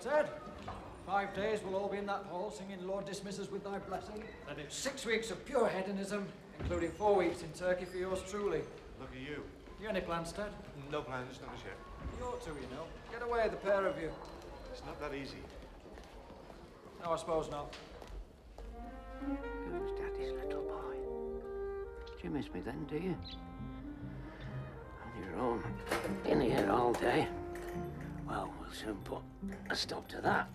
Ted, 5 days we'll all be in that hall singing Lord Dismiss Us with Thy Blessing. And it's 6 weeks of pure hedonism, including 4 weeks in Turkey for yours truly. Look at you. You any plans, Ted? No plans, not as yet. You ought to, you know. Get away, the pair of you. It's not that easy. No, I suppose not. Who's Daddy's little boy? Do you miss me then, do you? On your own, in here all day. Well, we'll soon put a stop to that.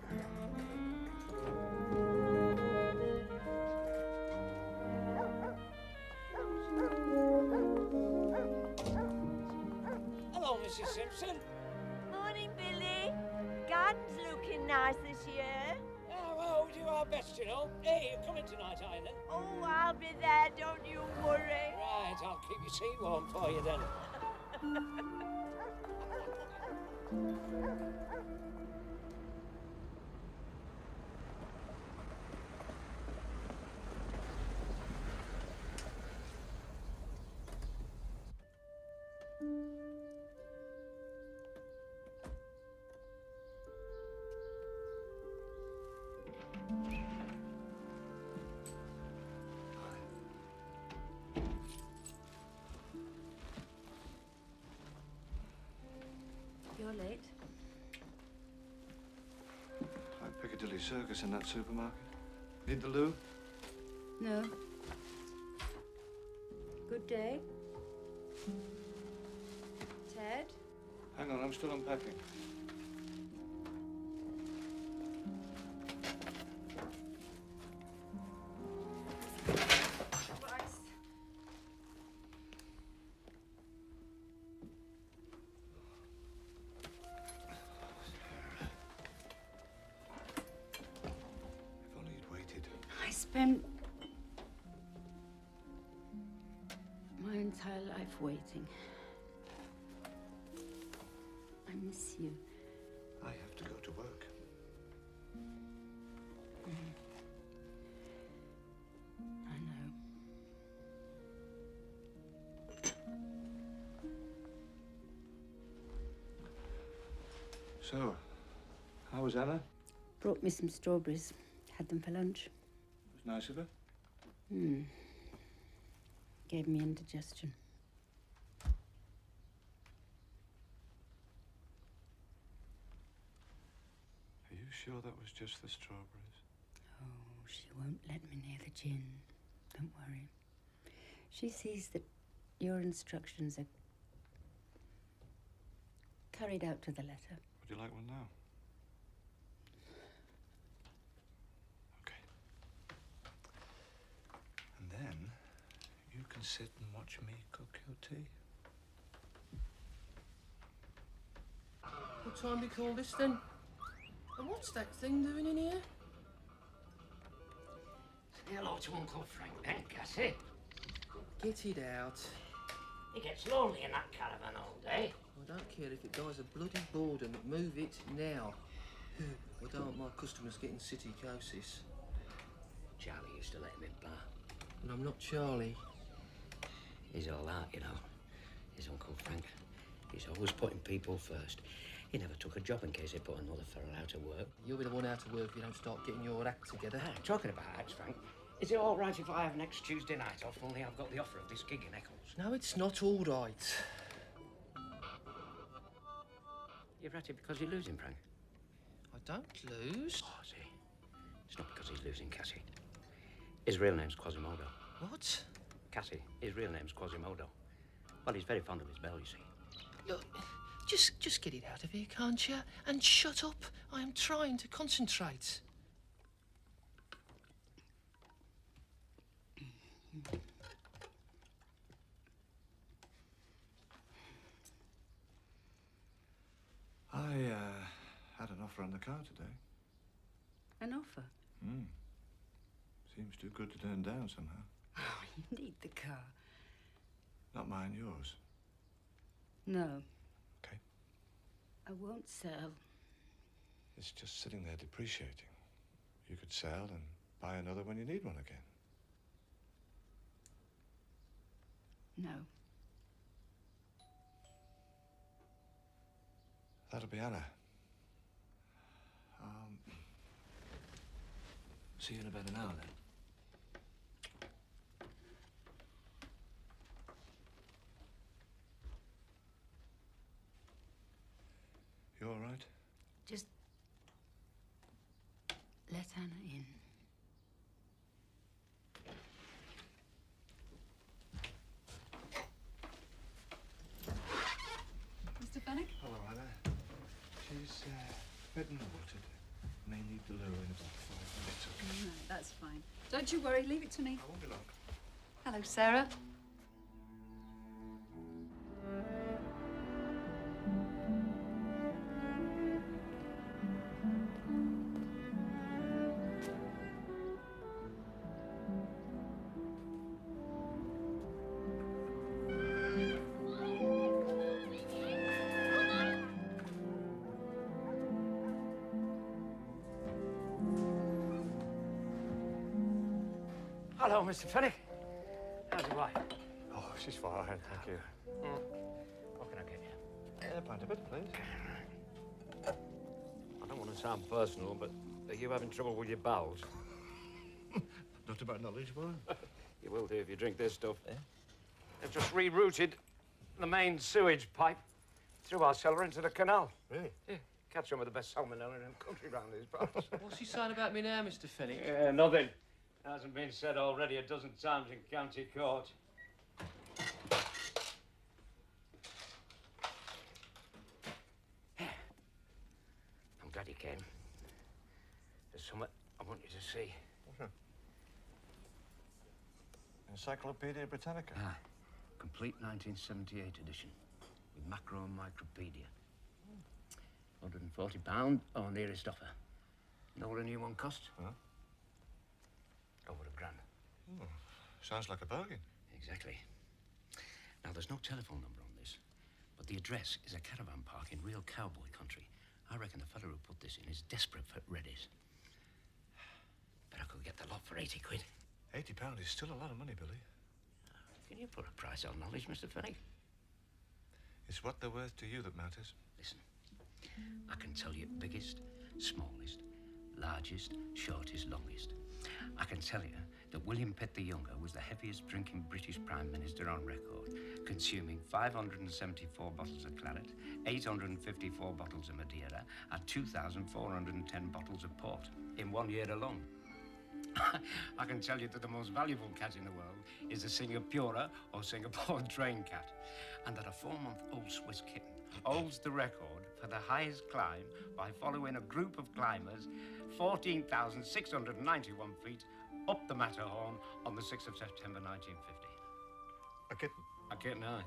Hello, Mrs. Simpson. Morning, Billy. Garden's looking nice this year. Oh, well, we do our best, you know. Hey, you're coming tonight, are you then? Oh, I'll be there, don't you worry. Right, I'll keep your seat warm for you then. You're late. Like Piccadilly Circus in that supermarket. Need the loo? No. Good day. Ted? Hang on, I'm still unpacking. If only you'd waited. I spent my entire life waiting. I miss you. I have to go to work. I know. So, how was Anna? Brought me some strawberries. Had them for lunch. It was nice of her. Gave me indigestion. Are you sure that was just the strawberries? Oh, she won't let me near the gin. Don't worry. She sees that your instructions are carried out to the letter. Would you like one now? Okay. And then you can sit and watch me cook your tea. What time do you call this then? And what's that thing doing in here? Say hello to Uncle Frank then, Cassie. Get it out. He gets lonely in that caravan all day. I don't care if it dies of bloody boredom. Move it now. I don't want my customers getting siticosis. Charlie used to let him in bar. And I'm not Charlie. He's all that, you know. His Uncle Frank. He's always putting people first. He never took a job in case he put another fella out of work. You'll be the one out of work if you don't start getting your act together. Talking about acts, Frank, is it all right if I have next Tuesday night off? Only I've got the offer of this gig in Eccles. No, it's not all right. You're ratty because you're losing, Frank. I don't lose. Oh, see. It's not because he's losing, Cassie. His real name's Quasimodo. What? Cassie, his real name's Quasimodo. Well, he's very fond of his bell, you see. Look, just get it out of here, can't you? And shut up. I am trying to concentrate. I had an offer on the car today. An offer? Seems too good to turn down somehow. Oh, you need the car. Not mine, yours. No. Okay. I won't sell. It's just sitting there depreciating. You could sell and buy another when you need one again. No. That'll be Anna. See you in about an hour, then. You all right? Just let Anna in. Mr. Fennick? Hello, Anna. She's bitten and watered. May need the loo in about 5 minutes. Okay? No, that's fine. Don't you worry, leave it to me. I won't be long. Hello, Sarah. Hello, Mr. Fennick. How's your wife? Oh, she's fine, thank you. What can I get you? A pint of it, please. I don't want to sound personal, but are you having trouble with your bowels? Not about knowledge, boy. You will do if you drink this stuff. They've just rerouted the main sewage pipe through our cellar into the canal. Really? Yeah, catch some of the best salmonella in the country round these parts. What's he saying about me now, Mr. Fennick? Nothing. Hasn't been said already a dozen times in county court. I'm glad you came. There's something I want you to see. Encyclopedia Britannica. Ah, complete 1978 edition with macro and micropedia. £140 or nearest offer. Know what a new one cost? Huh? Over £1,000. Oh, sounds like a bargain. Exactly. Now, there's no telephone number on this, but the address is a caravan park in real cowboy country. I reckon the fella who put this in is desperate for Reddies. Bet I could get the lot for 80 quid. £80 is still a lot of money, Billy. Can you put a price on knowledge, Mr. Fennick? It's what they're worth to you that matters. Listen, I can tell you biggest, smallest, largest, shortest, longest. I can tell you that William Pitt the Younger was the heaviest drinking British Prime Minister on record, consuming 574 bottles of claret, 854 bottles of Madeira, and 2,410 bottles of port in 1 year alone. I can tell you that the most valuable cat in the world is a Singapura or Singapore drain cat, and that a 4-month-old Swiss kitten holds the record for the highest climb by following a group of climbers 14,691 feet up the Matterhorn on the 6th of September 1950. A kitten? A kitten, aye.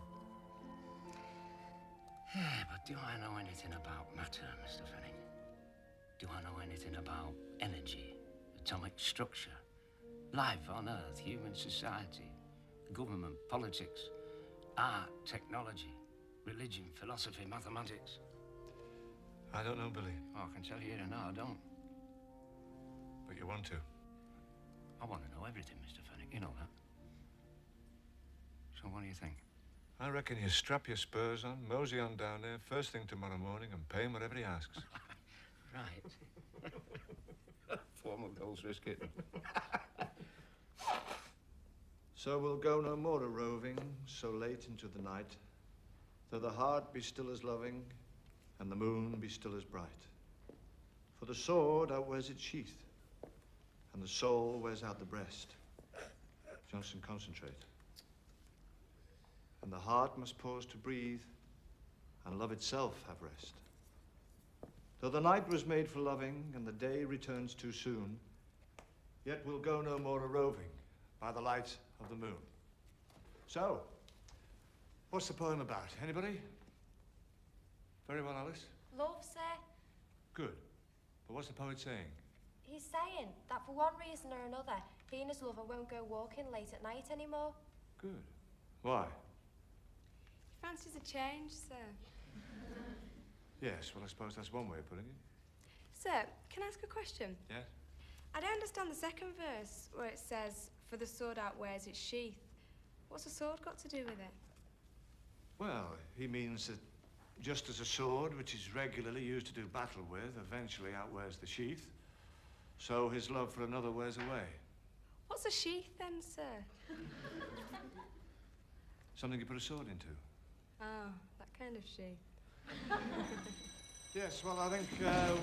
Yeah, but do I know anything about matter, Mr. Fennick? Do I know anything about energy, atomic structure, life on Earth, human society, government, politics, art, technology, religion, philosophy, mathematics? I don't know, Billy. Oh, I can tell you now, I don't. But you want to. I want to know everything, Mr. Fennick. You know that. So what do you think? I reckon you strap your spurs on, mosey on down there first thing tomorrow morning and pay him whatever he asks. Right. Formal goals risk it. So we'll go no more a roving so late into the night, though the heart be still as loving and the moon be still as bright. For the sword outwears its sheath, and the soul wears out the breast. Johnson, concentrate. And the heart must pause to breathe, and love itself have rest. Though the night was made for loving, and the day returns too soon, yet we'll go no more a roving by the light of the moon. So, What's the poem about? Anybody? Very well, Alice. Love, sir. Good. But what's the poet saying? He's saying that for one reason or another, he and his lover won't go walking late at night anymore. Good. Why? He fancies a change, sir. Yes, well, I suppose that's one way of putting it. Sir, can I ask a question? Yes? I don't understand the second verse where it says, for the sword outwears its sheath. What's a sword got to do with it? Well, he means that just as a sword, which is regularly used to do battle with, eventually outwears the sheath, So his love for another wears away. What's a sheath then, sir? Something you put a sword into. Oh, that kind of sheath. Yes, well, I think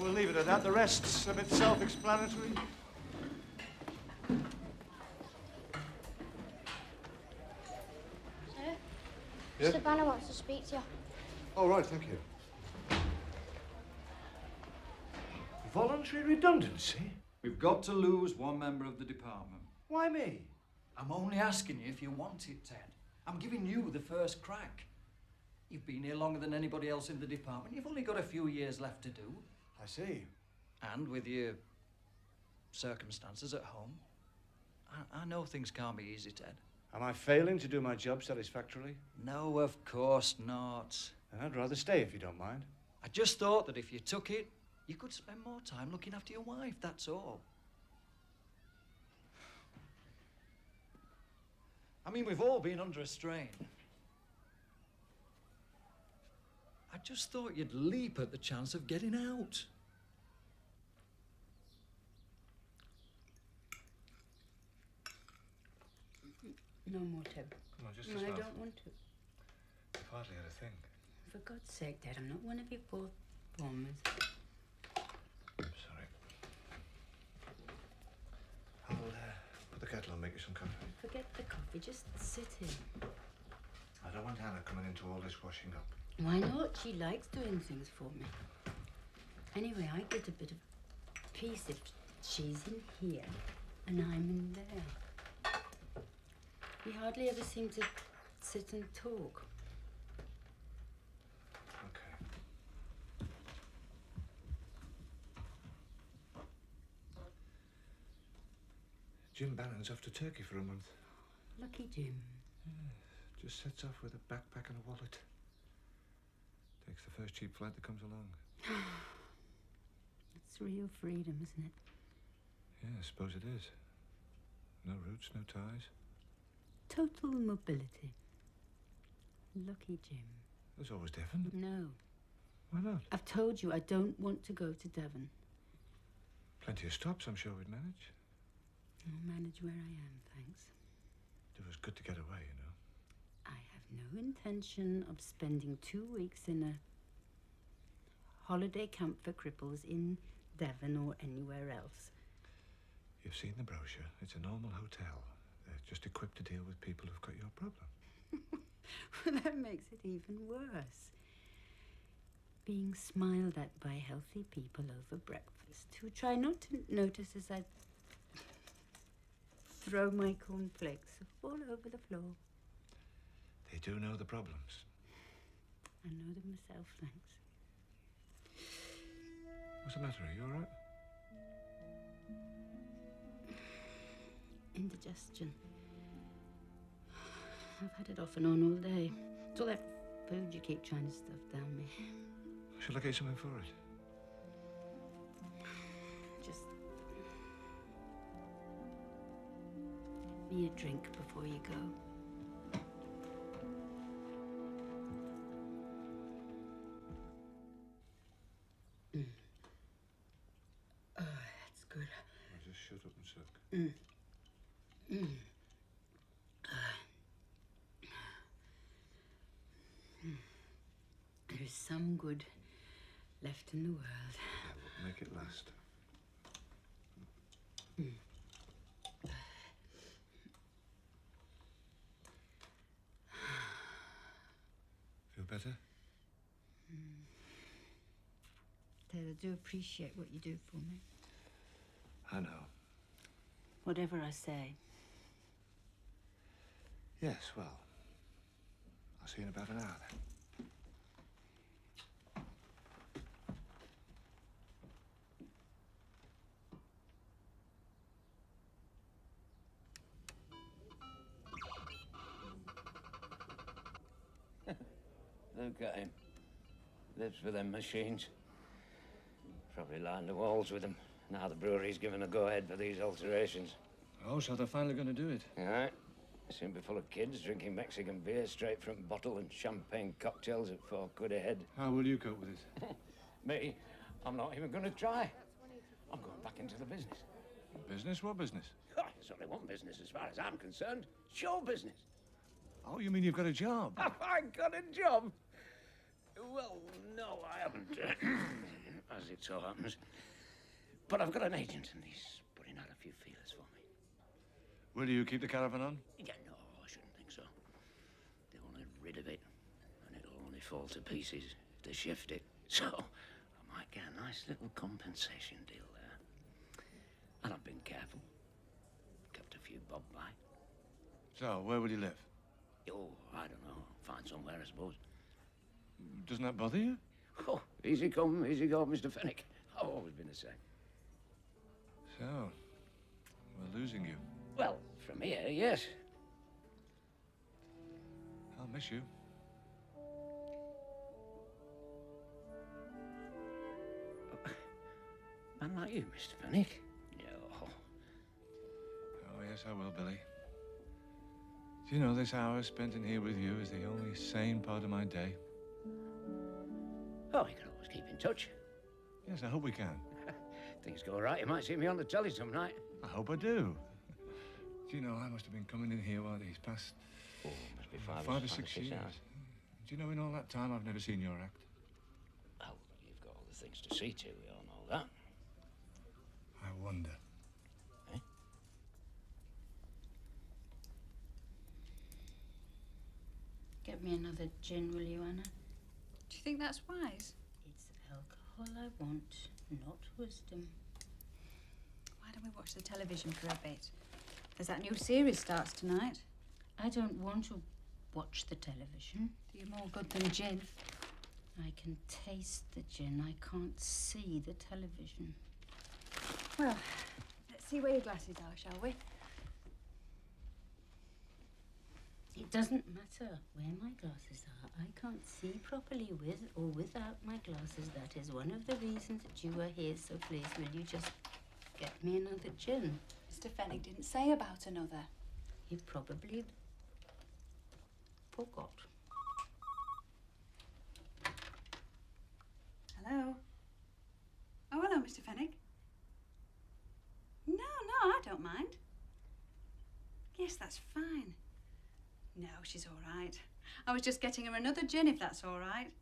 we'll leave it at that. The rest's a bit self-explanatory. Sir? Yeah? Mr. Banner wants to speak to you. Oh, right, thank you. Voluntary redundancy? We've got to lose one member of the department. Why me? I'm only asking you if you want it, Ted. I'm giving you the first crack. You've been here longer than anybody else in the department. You've only got a few years left to do. I see. And with your circumstances at home, I know things can't be easy, Ted. Am I failing to do my job satisfactorily? No, of course not. Then I'd rather stay if you don't mind. I just thought that if you took it, you could spend more time looking after your wife, that's all. I mean, we've all been under a strain. I just thought you'd leap at the chance of getting out. No more, Ted. No, just No, as I well. don't want to. I've hardly had a thing. For God's sake, Dad, I'm not one of your poor bombers. Sorry. I'll put the kettle on, make you some coffee. Forget the coffee, just sit in. I don't want Hannah coming into all this washing up. Why not? She likes doing things for me. Anyway, I get a bit of peace if she's in here and I'm in there. We hardly ever seem to sit and talk. Okay. Jim Bannon's off to Turkey for a month. Lucky Jim. Just sets off with a backpack and a wallet. Takes the first cheap flight that comes along. It's real freedom, isn't it? Yeah, I suppose it is. No roots, no ties. Total mobility. Lucky Jim. There's always Devon. No. Why not? I've told you I don't want to go to Devon. Plenty of stops, I'm sure we'd manage. I'll manage where I am, thanks. It was good to get away, you know. I have no intention of spending 2 weeks in a holiday camp for cripples in Devon or anywhere else. You've seen the brochure. It's a normal hotel. They're just equipped to deal with people who've got your problem. Well, that makes it even worse. Being smiled at by healthy people over breakfast who try not to notice as I throw my cornflakes all over the floor. They do know the problems. I know them myself, thanks. What's the matter? Are you all right? Indigestion. I've had it off and on all day. It's all that food you keep trying to stuff down me. Shall I get you something for it? Just give me a drink before you go. Oh, that's good. I'll just shut up and suck. There is some good left in the world. Yeah, we'll make it last. Feel better? Ted, I do appreciate what you do for me. I know. Whatever I say. Yes, well, I'll see you in about an hour then. Look at him. Lives for them machines. Probably lined the walls with them. Now the brewery's given a go-ahead for these alterations. Oh, so they're finally going to do it? All right. They seem to be full of kids drinking Mexican beer straight from bottle and champagne cocktails at £4 a head. How will you cope with it? Me? I'm not even going to try. I'm going back into the business. Business? What business? Oh, there's only one business as far as I'm concerned. Show business. Oh, you mean you've got a job? Have I got a job? Well, no, I haven't, as it so happens. But I've got an agent, and he's putting out a few feelers for me. Will you keep the caravan on? Yeah, no, I shouldn't think so. They want to get rid of it, and it'll only fall to pieces if they shift it. So, I might get a nice little compensation deal there. And I've been careful. Kept a few bob by. So, where will you live? Oh, I don't know. Find somewhere, I suppose. Doesn't that bother you? Oh, easy come, easy go, Mr. Fenwick. I've always been the same. So, we're losing you. Well, from here, yes. I'll miss you. Man like you, Mr. Fenwick. No. Oh, yes, I will, Billy. Do you know, this hour spent in here with you is the only sane part of my day? Oh, you can always keep in touch. Yes, I hope we can. Things go right, you might see me on the telly some night. I hope I do. Do you know, I must have been coming in here while these past... Oh, must be 5 or 6 years. hours. Do you know, in all that time, I've never seen your act. Oh, you've got all the things to see to, we all know that. I wonder. Eh? Get me another gin, will you, Anna? Do you think that's wise? It's alcohol I want, not wisdom. Why don't we watch the television for a bit? There's that new series starts tonight. I don't want to watch the television. Do you more good than gin? I can taste the gin. I can't see the television. Well, let's see where your glasses are, shall we? It doesn't matter where my glasses are. I can't see properly with or without my glasses. That is one of the reasons that you are here. So please, will you just get me another gin? Mr. Fenwick didn't say about another. He probably forgot. Hello? Oh, hello, Mr. Fenwick. No, I don't mind. Yes, that's fine. No, she's all right. I was just getting her another gin, if that's all right.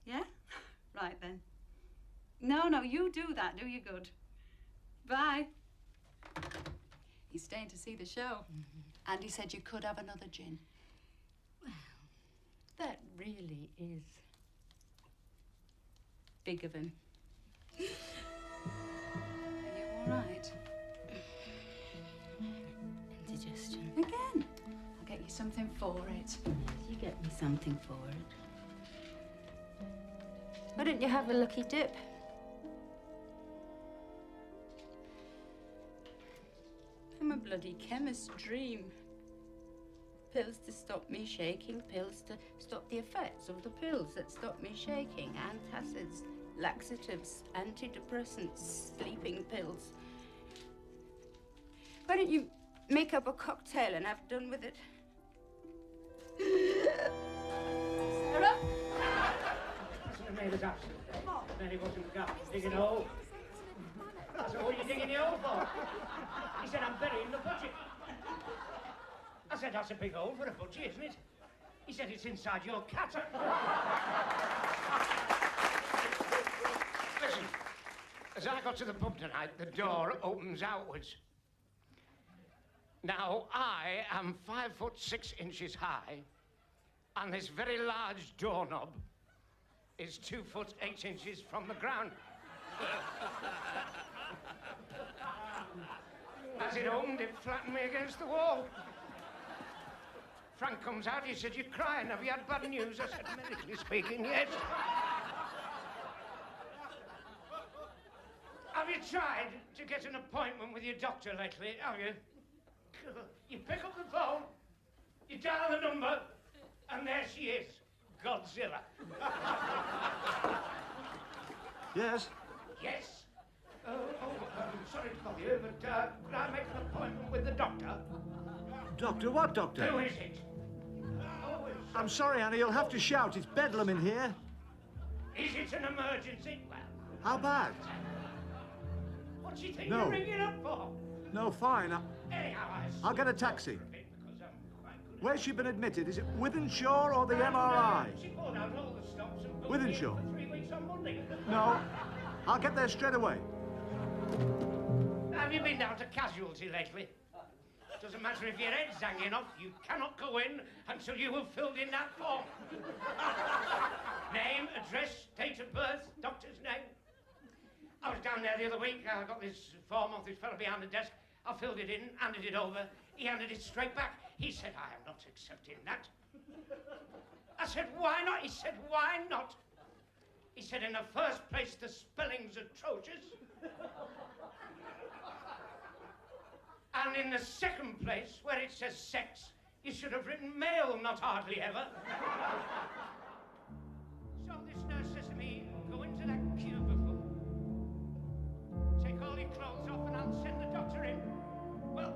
Yeah? Right, then. No, you do that. Do you good. Bye. He's staying to see the show. And he said you could have another gin. Well, that really is big of him. Are you all right? Indigestion. Again? I'll get you something for it. You get me something for it. Why don't you have a lucky dip? I'm a bloody chemist's dream. Pills to stop me shaking, pills to stop the effects of the pills that stop me shaking, antacids, laxatives, antidepressants, sleeping pills. Why don't you make up a cocktail and have done with it? Sarah? Listen to me this afternoon. Then he wasn't got digging a hole. I said, what are you digging the hole for? He said, I'm burying the budget. I said, that's a big hole for a budgie, isn't it? He said, it's inside your cutter. Listen, as I got to the pub tonight, the door opens outwards. Now, I am 5'6" high, and this very large doorknob is 2'8" from the ground. As it opened, it flattened me against the wall. Frank comes out, he said, you're crying, have you had bad news? I said, medically speaking, yes. Have you tried to get an appointment with your doctor lately, have you? You pick up the phone, you dial the number, and there she is, Godzilla. Yes? Yes? I'm sorry to bother you, but could I make an appointment with the doctor? Doctor? What doctor? Who is it? I'm sorry, Annie, you'll have to shout. It's bedlam in here. Is it an emergency? Well, How bad? What's she think No. you're ringing up for? No, fine. Anyhow, I'll get a taxi. because I'm quite good at Where's she been admitted? Is it Withenshaw or the MRI? She pulled out all the stops and booked With me in insurance? for 3 weeks on Monday. No. I'll get there straight away. Have you been down to casualty lately? Doesn't matter if your head's hanging off, you cannot go in until you have filled in that form. Name, address, date of birth, doctor's name. I was down there the other week. I got this form off this fellow behind the desk. I filled it in, handed it over. He handed it straight back. He said, I am not accepting that. I said, why not? He said, why not? He said, in the first place, the spelling's atrocious. And in the second place, where it says sex, you should have written male, not hardly ever. So this nurse says to me, go into that cubicle, take all your clothes off, and I'll send the doctor in. Well,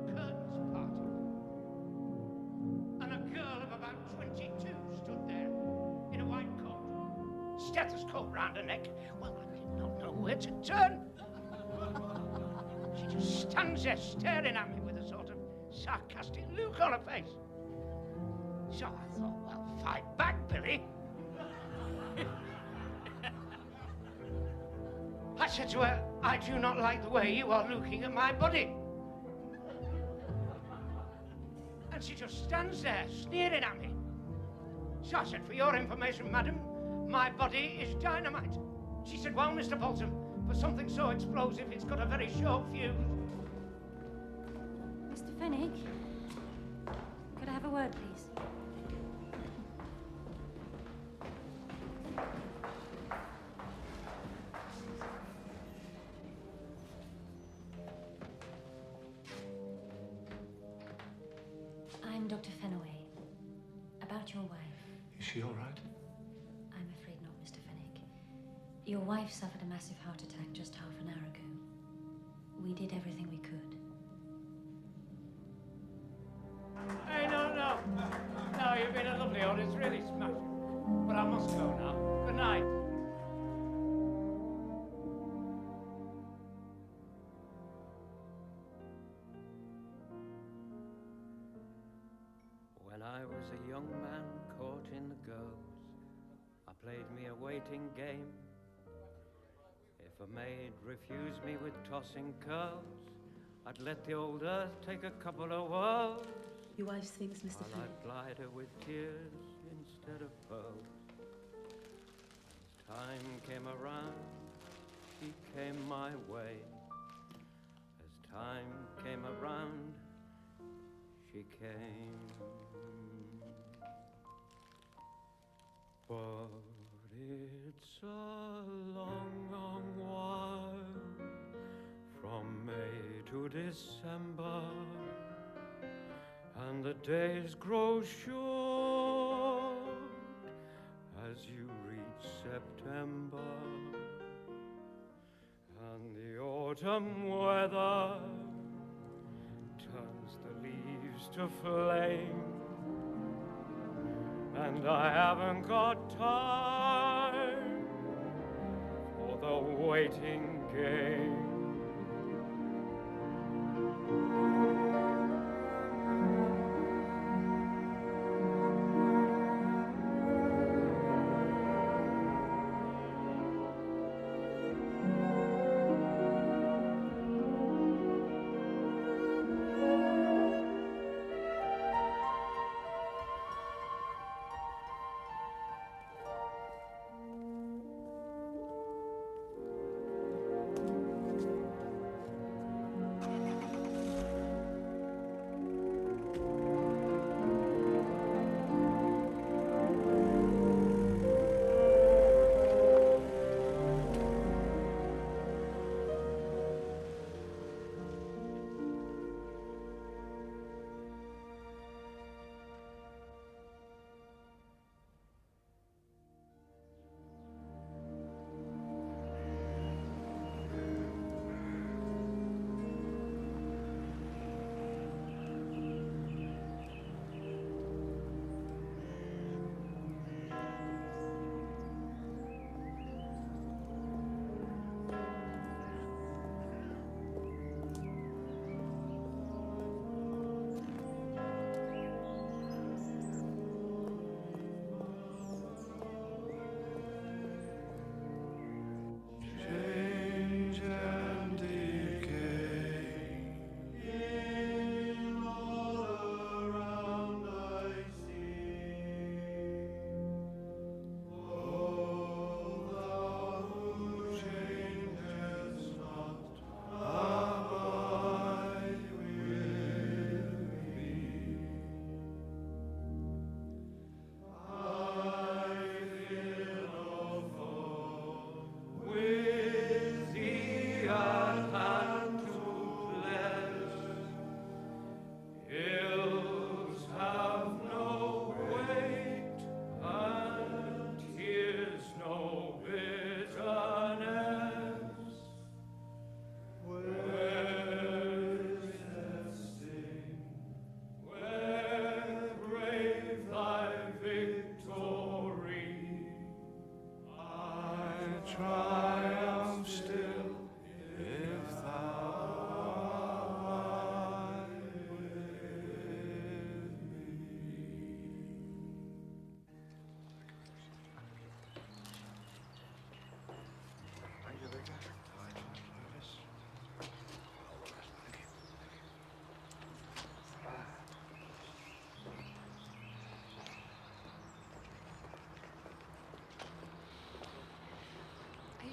the curtains parted. And a girl of about 22 stood there in a white coat, stethoscope round her neck. Well, I did not know where to turn. She just stands there staring at me with a sort of sarcastic look on her face. So I thought, well, fight back, Billy. I said to her, I do not like the way you are looking at my body. And she just stands there sneering at me. So I said, for your information, madam, my body is dynamite. She said, well, Mr. Bolton, for something so explosive, it's got a very short fuse. Mr. Fenwick, could I have a word, please? I'm Dr. Fenway. About your wife. Is she all right? I'm afraid not, Mr. Fenwick. Your wife suffered a massive heart attack just half an hour ago. We did everything we could. Hey, no. No, you've been a lovely audience, really smashing. But I must go now. Good night. When I was a young man caught in the girls, I played me a waiting game. If a maid refused me with tossing curls, I'd let the old earth take a couple of whirls. Your wife's things, Mr. While Fenwick. I'd glide her with tears instead of pearls. As time came around, she came my way. As time came around, she came. But it's a long, long while from May to December, and the days grow short as you reach September, and the autumn weather turns the leaves to flame. And I haven't got time for the waiting game.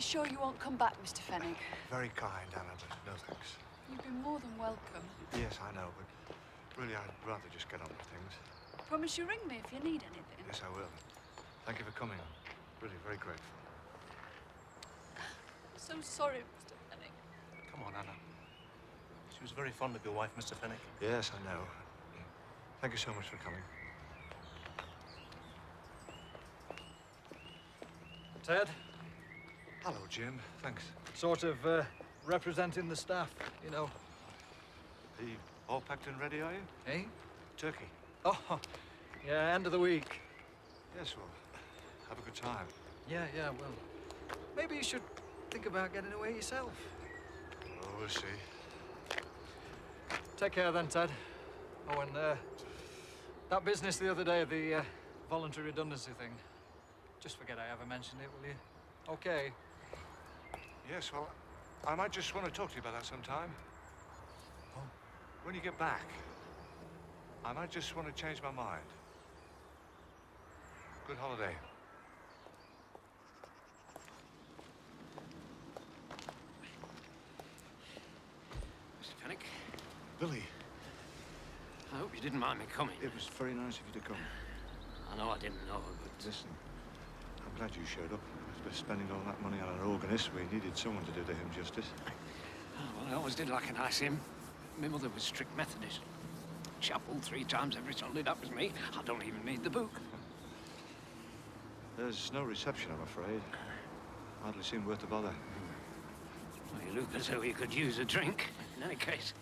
sure you won't come back, Mr. Fenwick? Very kind, Anna, but no thanks. You've been more than welcome. Yes, I know, but really I'd rather just get on with things. Promise you ring me if you need anything. Yes, I will. Thank you for coming. I'm really very grateful. So sorry, Mr. Fenwick. Come on, Anna. She was very fond of your wife, Mr. Fenwick. Yes, I know. Thank you so much for coming. Ted? Hello, Jim. Thanks. Sort of representing the staff, you know. Are you all packed and ready, are you? Eh? Turkey. Oh, yeah, end of the week. Yes, well, have a good time. Yeah, well, maybe you should think about getting away yourself. Oh, we'll see. Take care then, Ted. Oh, and that business the other day, the voluntary redundancy thing. Just forget I ever mentioned it, will you? Okay. Yes, well, I might just want to talk to you about that sometime. Oh. When you get back, I might just want to change my mind. Good holiday. Mr. Fenwick, Billy. I hope you didn't mind me coming. It was very nice of you to come. I know I didn't know, but... Listen, I'm glad you showed up. After spending all that money on an organist, we needed someone to do the hymn justice. Oh, well, I always did like a nice hymn. My mother was strict Methodist. Chapel 3 times every Sunday, that was me. I don't even need the book. There's no reception, I'm afraid. Hardly seemed worth the bother. Well, you look as though you could use a drink. In any case.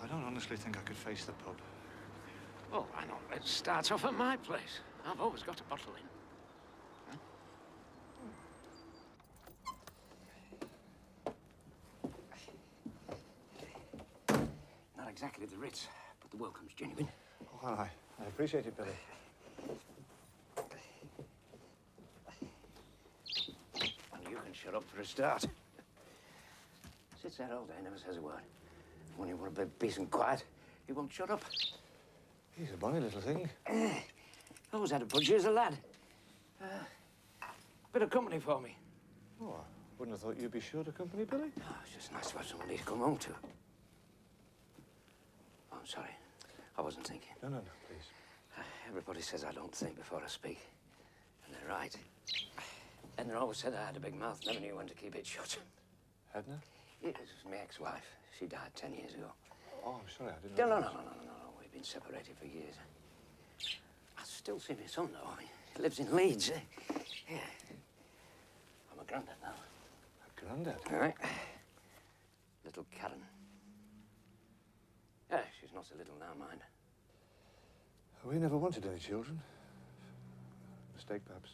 I don't honestly think I could face the pub. Well, why not? Let's start off at my place. I've always got a bottle in. Not exactly the Ritz, but the welcome's genuine. Oh, well, I appreciate it, Billy. And you can shut up for a start. Sits there all day, never says a word. When you want to be peace and quiet, he won't shut up. He's a bonny little thing. Always had a budgie as a lad. Bit of company for me. Oh, I wouldn't have thought you'd be short of company, Billy. Oh, it's just nice to have somebody to come home to. Oh, I'm sorry. I wasn't thinking. No, please. Everybody says I don't think before I speak. And they're right. And they always said I had a big mouth, never knew when to keep it shut. Edna? Yeah, this was my ex-wife. She died 10 years ago. Oh, I'm sorry, I didn't No. know. We've been separated for years. I still see my son, though. He lives in Leeds. Yeah. I'm a granddad now. A granddad? All right. Little Karen. Yeah, she's not so little now, mind. We never wanted any children. Mistake, perhaps.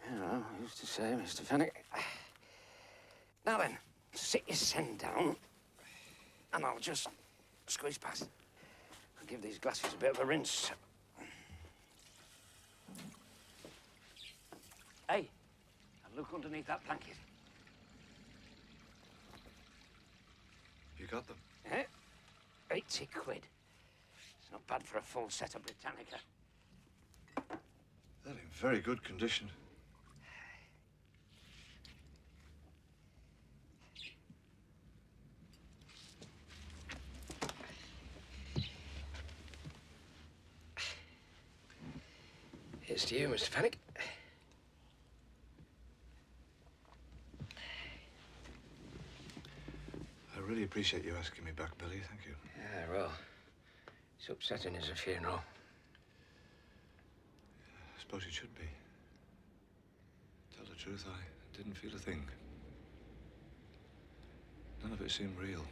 Yeah, well, I used to say, Mr. Fenwick. Now then, sit your sen down, and I'll just squeeze past. I'll give these glasses a bit of a rinse. Hey, and look underneath that blanket. You got them? Eh? 80 quid. It's not bad for a full set of Britannica. They're in very good condition. Here's to you, Mr. Fenwick. I really appreciate you asking me back, Billy. Thank you. Yeah, well, it's upsetting as a funeral. I suppose it should be. Tell the truth, I didn't feel a thing. None of it seemed real.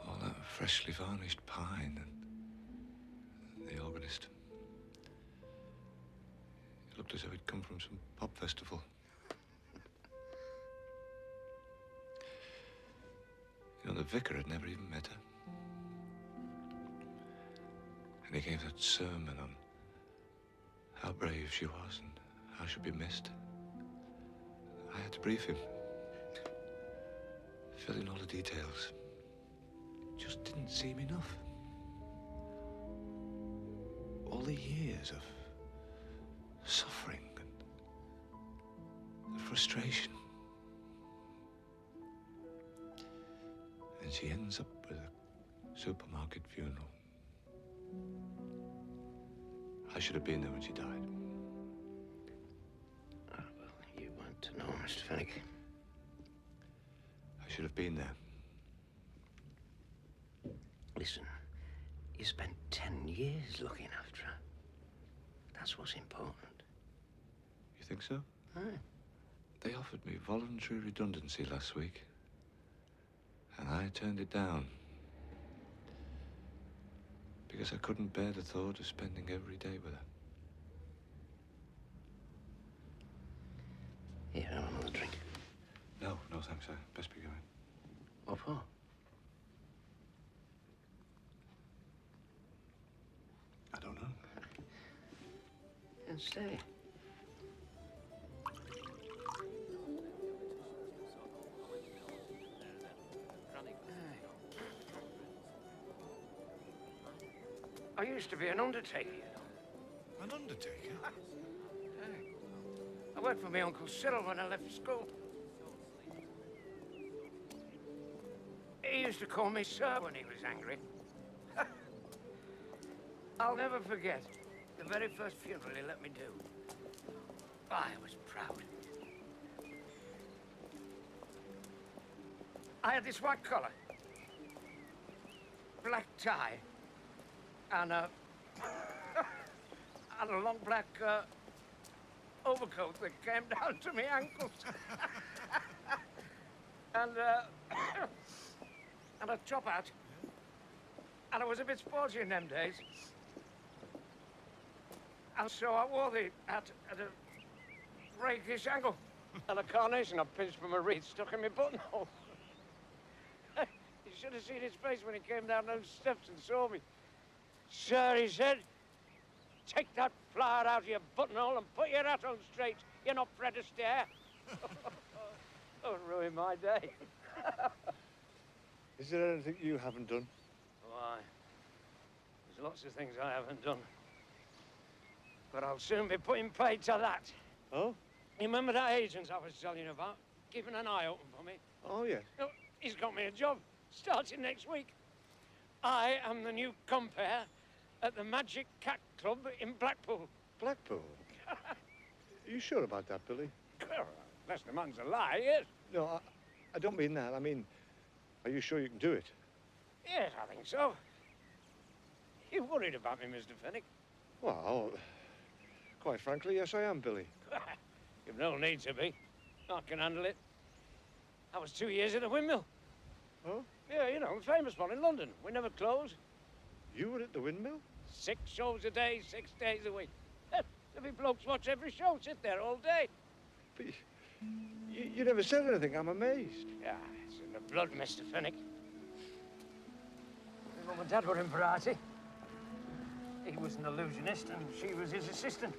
All that freshly varnished pine and the organist. It looked as though he'd come from some pop festival. You know, the vicar had never even met her. And he gave that sermon on how brave she was and how she'd be missed. I had to brief him. Fill in all the details. It just didn't seem enough. All the years of suffering and the frustration. And she ends up with a supermarket funeral. I should have been there when she died. Oh, well, you weren't to know, Mr. Fennick. I should have been there. Listen, you spent 10 years looking after her. That's what's important. You think so? Aye. They offered me voluntary redundancy last week, and I turned it down because I couldn't bear the thought of spending every day with her. Here, have another drink. No, no thanks, sir. Best be going. What for? I don't know. And stay. I used to be an undertaker, you know. An undertaker? I worked for my Uncle Cyril when I left school. He used to call me sir when he was angry. I'll never forget the very first funeral he let me do. I was proud. I had this white collar, black tie, and a long black overcoat that came down to my ankles. and a top hat. And I was a bit sporty in them days. And so I wore the hat at a rakish angle. And a carnation I pinched from a wreath stuck in my buttonhole. You should have seen his face when he came down those steps and saw me. Sir, he said, take that flower out of your buttonhole and put your hat on straight. You're not Fred Astaire. Don't ruin my day. Is there anything you haven't done? Why? There's lots of things I haven't done. But I'll soon be putting paid to that. Oh? You remember that agent I was telling you about? Keeping an eye open for me? Oh, yes. No, he's got me a job, starting next week. I am the new compere at the Magic Cat Club in Blackpool. Blackpool? Are you sure about that, Billy? Unless the man's a lie, yes. No, I don't mean that. I mean, are you sure you can do it? Yes, I think so. You worried about me, Mr. Fennick? Well, quite frankly, yes, I am, Billy. You've no need to be. I can handle it. I was 2 years at the windmill. Oh? Yeah, you know, famous one in London. We never closed. You were at the windmill? 6 shows a day, 6 days a week. There'll be blokes watch every show, sit there all day. But you never said anything. I'm amazed. Yeah, it's in the blood, Mr. Fennick. My mum and Dad were in variety. He was an illusionist and she was his assistant.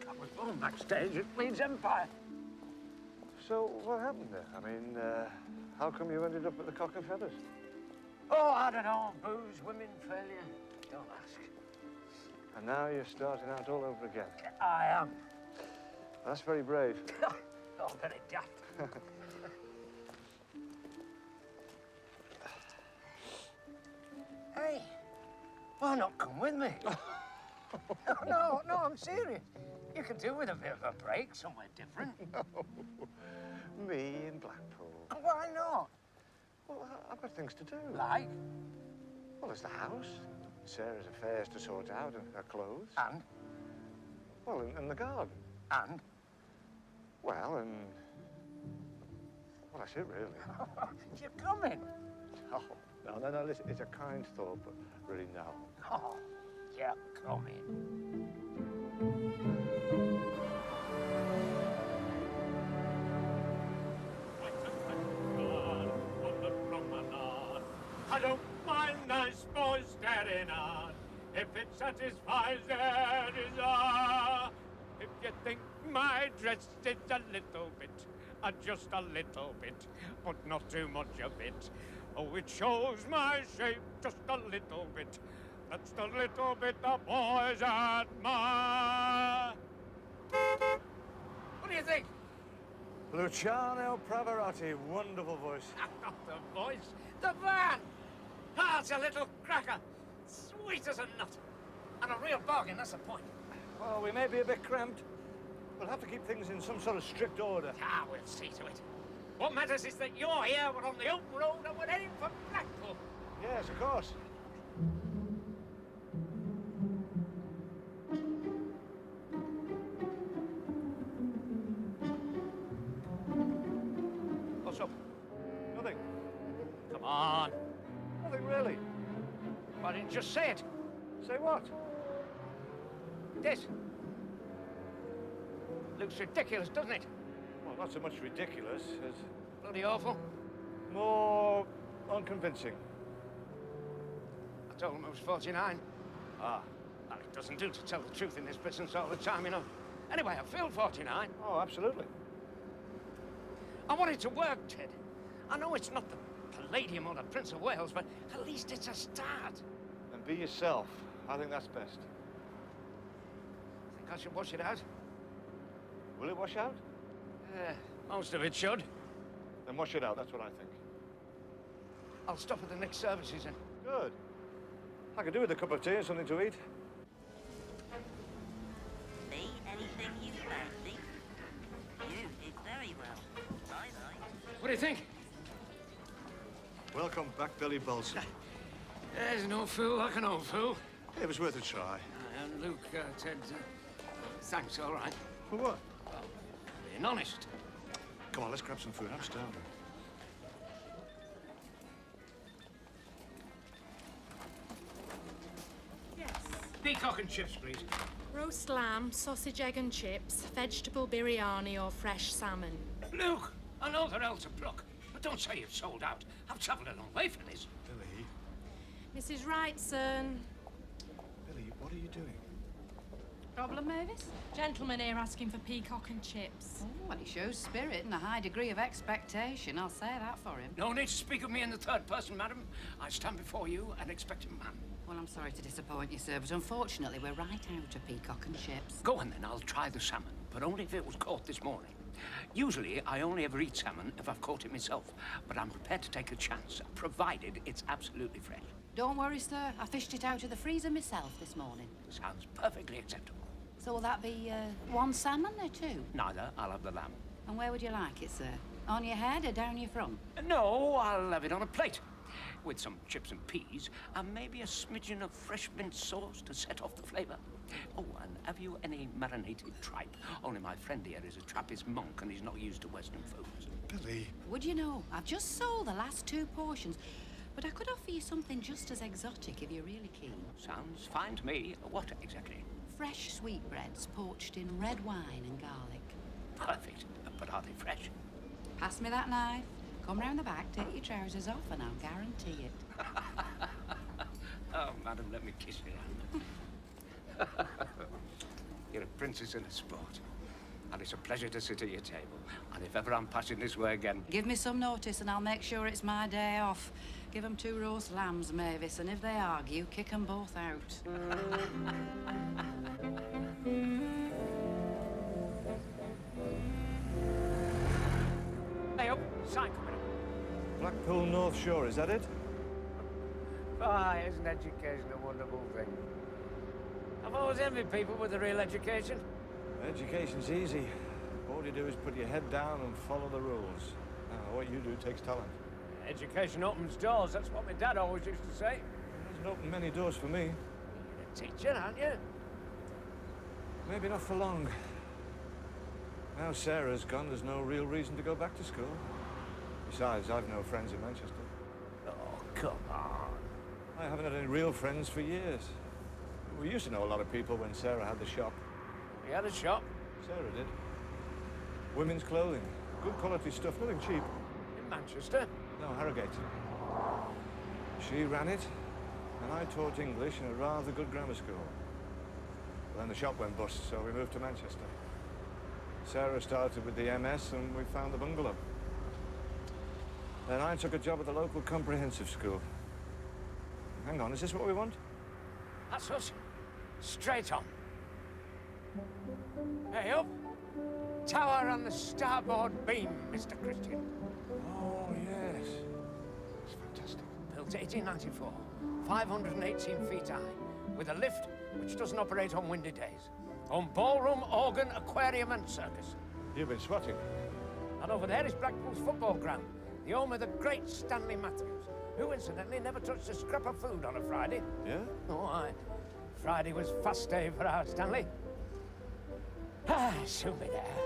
I was born backstage at Leeds Empire. So, what happened there? I mean, how come you ended up at the Cock and Feathers? Oh, I don't know. Booze, women, failure. Don't ask. And now you're starting out all over again. I am. That's very brave. Oh, very daft. Hey, why not come with me? No, I'm serious. You could do with a bit of a break, somewhere different. No. Me in Blackpool. Why not? Well, I've got things to do. Like? Well, there's the house. Sarah's affairs to sort out, and her clothes. And? Well, and the garden. And? Well, and... Well, that's it, really. You're coming? Oh, no, listen, it's a kind thought, but really, no. Oh, you're coming. I don't mind nice boys staring on, if it satisfies their desire. If you think my dress is a little bit, just a little bit, but not too much of it. Oh, it shows my shape just a little bit. That's the little bit the boys admire. What do you think? Luciano Pavarotti, wonderful voice. Not the voice, the van! Ah, it's a little cracker. Sweet as a nut. And a real bargain, that's the point. Well, we may be a bit cramped. We'll have to keep things in some sort of strict order. Ah, we'll see to it. What matters is that you're here, we're on the open road, and we're heading for Blackpool. Yes, of course. What's up? Nothing. Come on. Nothing really. Why didn't you just say it? Say what? This. Looks ridiculous, doesn't it? Well, not so much ridiculous as... Bloody awful. more unconvincing. I told him I was 49. Ah. Well, it doesn't do to tell the truth in this business all the time, you know. Anyway, I feel 49. Oh, absolutely. I wanted to work, Ted. I know it's not the Palladium or the Prince of Wales, but at least it's a start. And be yourself. I think that's best. Think I should wash it out? Will it wash out? Most of it should. Then wash it out, that's what I think. I'll stop at the next services then. Good. I could do with a cup of tea and something to eat. See anything you fancy? You did very well. Bye-bye. What do you think? Welcome back, Billy Bolson. There's no fool like an old fool. It was worth a try. And Luke, Ted, thanks, all right. For what? Well, being honest. Come on, let's grab some food. I'm starving. Yes. Peacock and chips, please. Roast lamb, sausage, egg and chips, vegetable biryani or fresh salmon. Luke, I know they're out to pluck, but don't say you've sold out. I've travelled a long way for this. Billy. Mrs. Wrightson. Billy, what are you doing? Problem, Mavis? Gentleman here asking for peacock and chips. Oh, well, he shows spirit and a high degree of expectation. I'll say that for him. No need to speak of me in the third person, madam. I stand before you an expectant man. Well, I'm sorry to disappoint you, sir, but unfortunately we're right out of peacock and chips. Go on then, I'll try the salmon, but only if it was caught this morning. Usually, I only ever eat salmon if I've caught it myself, but I'm prepared to take a chance, provided it's absolutely fresh. Don't worry, sir. I fished it out of the freezer myself this morning. Sounds perfectly acceptable. So will that be one salmon or two? Neither. I'll have the lamb. And where would you like it, sir? On your head or down your front? No, I'll have it on a plate. With some chips and peas, and maybe a smidgen of fresh mint sauce to set off the flavour. Oh, and have you any marinated tripe? Only my friend here is a Trappist monk and he's not used to Western foods. Billy. Would you know, I've just sold the last 2 portions, but I could offer you something just as exotic if you're really keen. Sounds fine to me. What exactly? Fresh sweetbreads poached in red wine and garlic. Perfect. But are they fresh? Pass me that knife. Come round the back, take your trousers off, and I'll guarantee it. Oh, madam, let me kiss your hand. You're a princess and a sport. And it's a pleasure to sit at your table. And if ever I'm passing this way again... Give me some notice and I'll make sure it's my day off. Give 'em 2 roast lambs, Mavis, and if they argue, kick 'em both out. Hey, up. Sign coming up. Blackpool North Shore, is that it? Why, isn't education a wonderful thing? I've always envied people with a real education. Education's easy. All you do is put your head down and follow the rules. Now, what you do takes talent. Education opens doors, that's what my dad always used to say. It doesn't open many doors for me. You're a teacher, aren't you? Maybe not for long. Now Sarah's gone, there's no real reason to go back to school. Besides, I've no friends in Manchester. Oh, come on. I haven't had any real friends for years. We used to know a lot of people when Sarah had the shop. You had a shop? Sarah did. Women's clothing. Good quality stuff, nothing cheap. In Manchester? No, Harrogate. She ran it, and I taught English in a rather good grammar school. Then the shop went bust, so we moved to Manchester. Sarah started with the MS, and we found the bungalow. Then I took a job at the local comprehensive school. Hang on, is this what we want? That's us. Straight on. Hey, up. Tower on the starboard beam, Mr. Christian. Oh, yes. It's fantastic. Built 1894, 518 feet high, with a lift which doesn't operate on windy days. On ballroom, organ, aquarium and circus. You've been swatting. And over there is Blackpool's football ground, the home of the great Stanley Matthews, who incidentally never touched a scrap of food on a Friday. Yeah? Oh, aye. Friday was fast day for our Stanley. Ah, soon be there.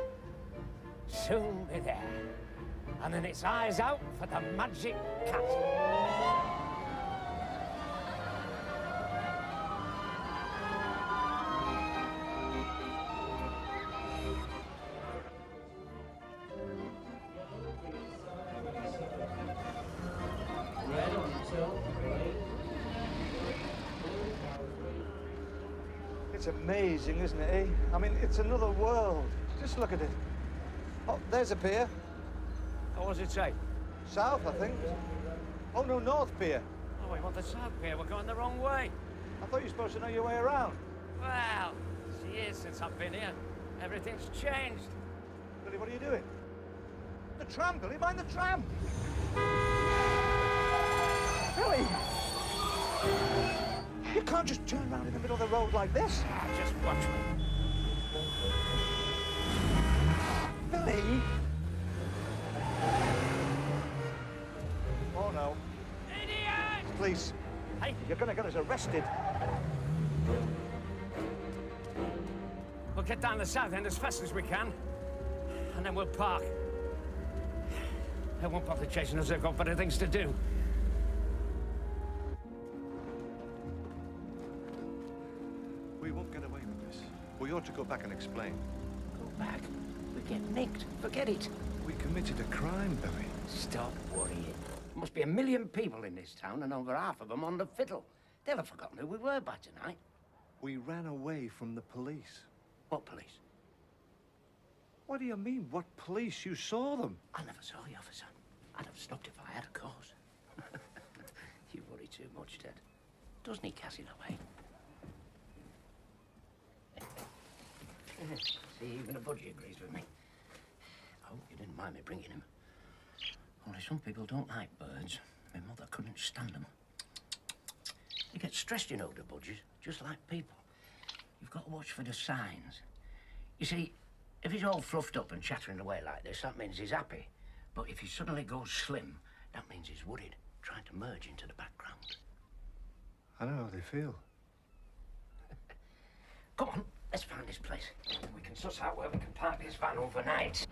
Soon be there. And then it's eyes out for the magic cat. It's amazing, isn't it, eh? I mean, it's another world. Just look at it. Oh, there's a pier. What does it say? South, I think. Oh, no, North Pier. Oh, we want the South Pier. We're going the wrong way. I thought you were supposed to know your way around. Well, it's years since I've been here. Everything's changed. Billy, what are you doing? The tram, Billy, mind the tram! Billy! You can't just turn around in the middle of the road like this. Just watch me. Billy! Oh, no. Idiot! Please. Hey. You're gonna get us arrested. We'll get down the south end as fast as we can, and then we'll park. They won't bother chasing us. They've got better things to do. We won't get away with this. We ought to go back and explain. Go back? We get nicked. Forget it. We committed a crime, Billy. Stop worrying. There must be 1 million people in this town, and over half of them on the fiddle. They'll have forgotten who we were by tonight. We ran away from the police. What police? What do you mean, what police? You saw them. I never saw you, officer. I'd have stopped if I had a cause. You worry too much, Ted. Doesn't he, Cassie, that way? See, even a budgie agrees with me. I hope you didn't mind me bringing him. Only some people don't like birds. My mother couldn't stand them. They get stressed, you know, the budgies, just like people. You've got to watch for the signs. You see, if he's all fluffed up and chattering away like this, that means he's happy. But if he suddenly goes slim, that means he's worried, trying to merge into the background. I know how they feel. Come on, let's find this place. We can suss out where we can park this van overnight.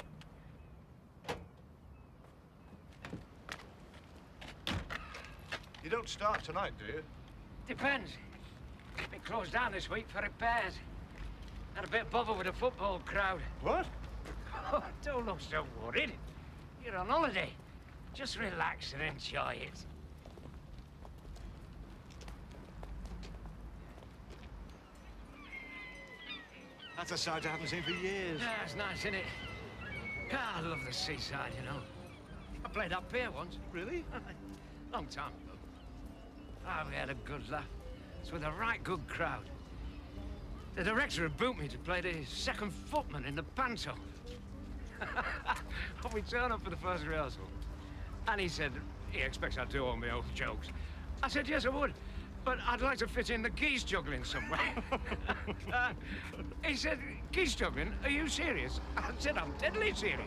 You don't start tonight, do you? Depends. Been closed down this week for repairs. Had a bit of bother with the football crowd. What? Oh, don't look so worried. You're on holiday. Just relax and enjoy it. That's a sight I haven't seen for years. Yeah, it's nice, isn't it? Ah, I love the seaside, you know. I played up here once. Really? Long time ago. Ah, we had a good laugh. It's with a right good crowd. The director had booked me to play the second footman in the panto. We turned up for the first rehearsal. And he said he expects I'd do all my old jokes. I said, yes, I would. But I'd like to fit in the geese juggling somewhere. He said, geese juggling? Are you serious? I said, I'm deadly serious.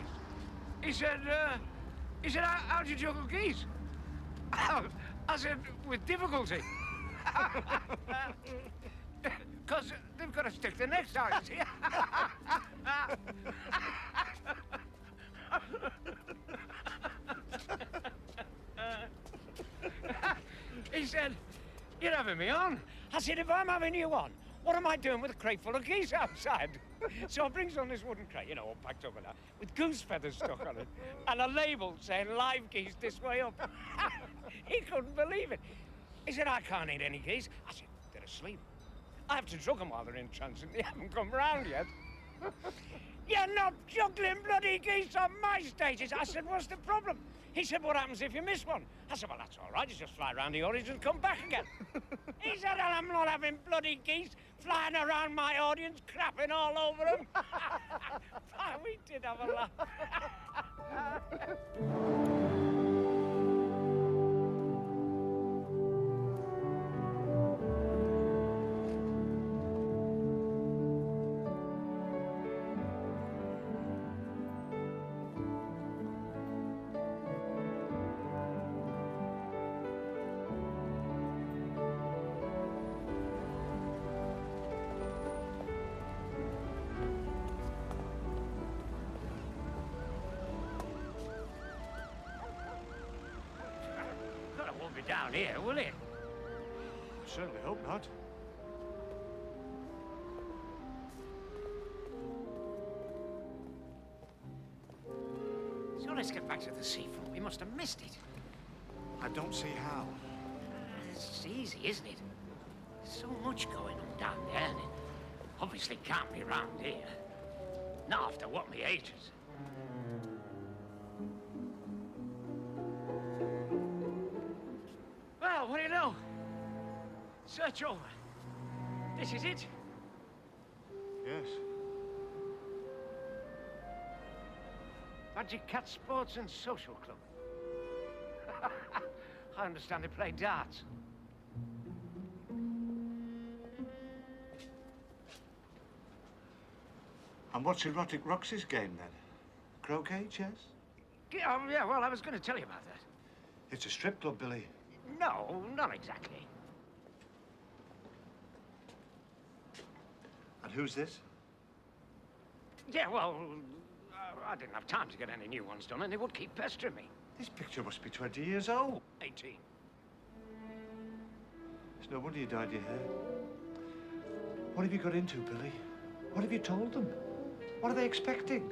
He said, how do you juggle geese? I said, with difficulty. Because they've got to stick their necks out, you see. He said, you're having me on. I said, if I'm having you on, what am I doing with a crate full of geese outside? So I brings on this wooden crate, you know, all packed up and that, with goose feathers stuck on it, and a label saying live geese this way up. He couldn't believe it. He said, I can't eat any geese. I said, they're asleep. I have to drug them while they're in transit. They haven't come round yet. You're not juggling bloody geese on my stages. I said, what's the problem? He said, what happens if you miss one? I said, well, that's all right. You just fly round the origin and come back again. He said, I'm not having bloody geese flying around my audience, crapping all over them. We did have a laugh. God, it won't be down here, will it? I certainly hope not. So let's get back to the seafront. We must have missed it. I don't see how. It's easy, isn't it? There's so much going on down there, and it obviously can't be round here. Not after what my age is. Well, what do you know? Search over. This is it. Yes. Magic Cat Sports and Social Club. I understand they play darts. And what's Erotic Roxy's game then? Croquet, chess? Yeah, well, I was going to tell you about that. It's a strip club, Billy. No, not exactly. And who's this? Yeah, well, I didn't have time to get any new ones done, and they would keep pestering me. This picture must be 20 years old. 18. It's no wonder you dyed your hair. What have you got into, Billy? What have you told them? What are they expecting?